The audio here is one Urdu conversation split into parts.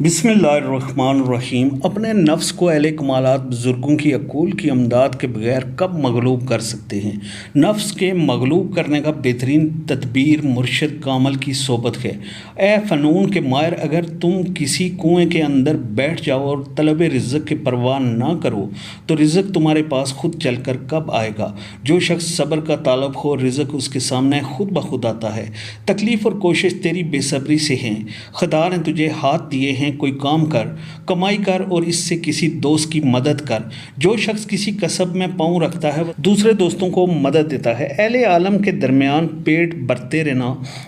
بسم اللہ الرحمن الرحیم۔ اپنے نفس کو اہل کمالات بزرگوں کی عقول کی امداد کے بغیر کب مغلوب کر سکتے ہیں؟ نفس کے مغلوب کرنے کا بہترین تدبیر مرشد کامل کی صحبت ہے۔ اے فنون کے ماہر، اگر تم کسی کنویں کے اندر بیٹھ جاؤ اور طلب رزق کی پرواہ نہ کرو تو رزق تمہارے پاس خود چل کر کب آئے گا؟ جو شخص صبر کا طالب ہو، رزق اس کے سامنے خود بخود آتا ہے۔ تکلیف اور کوشش تیری بے صبری سے ہیں۔ خدا نے تجھے ہاتھ دیے ہیں، کوئی کام کر، کمائی کر اور اس سے کسی دوست کی مدد کر۔ جو شخص کسی کسب میں پاؤں رکھتا ہے وہ دوسرے دوستوں کو مدد دیتا ہے۔ اہل عالم کے درمیان پیٹ بھرتے رہنا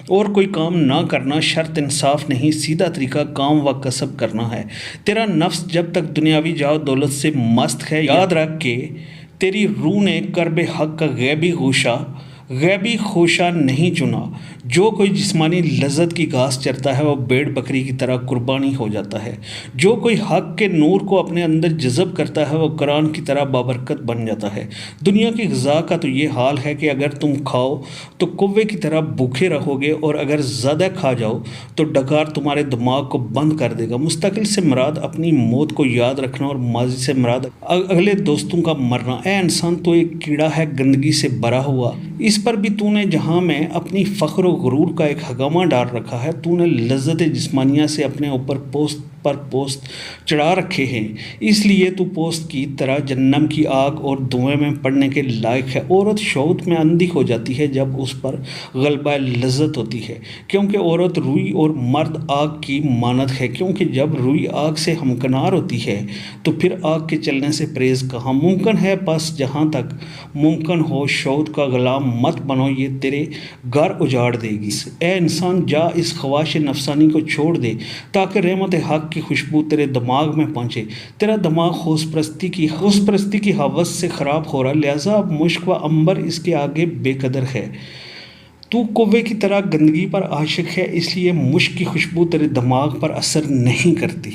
اور کوئی کام نہ کرنا شرط انصاف نہیں، سیدھا طریقہ کام و کسب کرنا ہے۔ تیرا نفس جب تک دنیاوی جاہ و دولت سے مست ہے، یاد رکھ کہ تیری روح نے کرب حق کا غیبی خوشہ نہیں چنا۔ جو کوئی جسمانی لذت کی گھاس چرتا ہے وہ بھیڑ بکری کی طرح قربانی ہو جاتا ہے۔ جو کوئی حق کے نور کو اپنے اندر جذب کرتا ہے وہ قرآن کی طرح بابرکت بن جاتا ہے۔ دنیا کی غذا کا تو یہ حال ہے کہ اگر تم کھاؤ تو کوے کی طرح بھوکے رہو گے، اور اگر زیادہ کھا جاؤ تو ڈکار تمہارے دماغ کو بند کر دے گا۔ مستقل سے مراد اپنی موت کو یاد رکھنا اور ماضی سے مراد اگلے دوستوں کا مرنا۔ اے انسان، تو ایک کیڑا ہے گندگی سے بھرا ہوا، اس پر بھی تو نے جہاں میں اپنی فخر و غرور کا ایک ہنگامہ ڈال رکھا ہے۔ تو نے لذت جسمانیہ سے اپنے اوپر پوست پر پوست چڑھا رکھے ہیں، اس لیے تو پوست کی طرح جہنم کی آگ اور دھوئیں میں پڑنے کے لائق ہے۔ عورت شہوت میں اندھی ہو جاتی ہے جب اس پر غلبہ لذت ہوتی ہے، کیونکہ عورت روئی اور مرد آگ کی مانند ہے۔ کیونکہ جب روئی آگ سے ہمکنار ہوتی ہے تو پھر آگ کے چلنے سے پرہیز کہاں ممکن ہے؟ بس جہاں تک ممکن ہو شہوت کا غلام مت بنو، یہ تیرے گھر اجاڑ دے گی۔ اے انسان، جا اس خواہش نفسانی کو چھوڑ دے تاکہ رحمت حق کی خوشبو تیرے دماغ میں پہنچے۔ تیرا دماغ خوش پرستی کی ہوس سے خراب ہو رہا، لہذا اب مشک و عنبر اس کے آگے بے قدر ہے۔ تو کوے کی طرح گندگی پر عاشق ہے، اس لیے مشک کی خوشبو تیرے دماغ پر اثر نہیں کرتی۔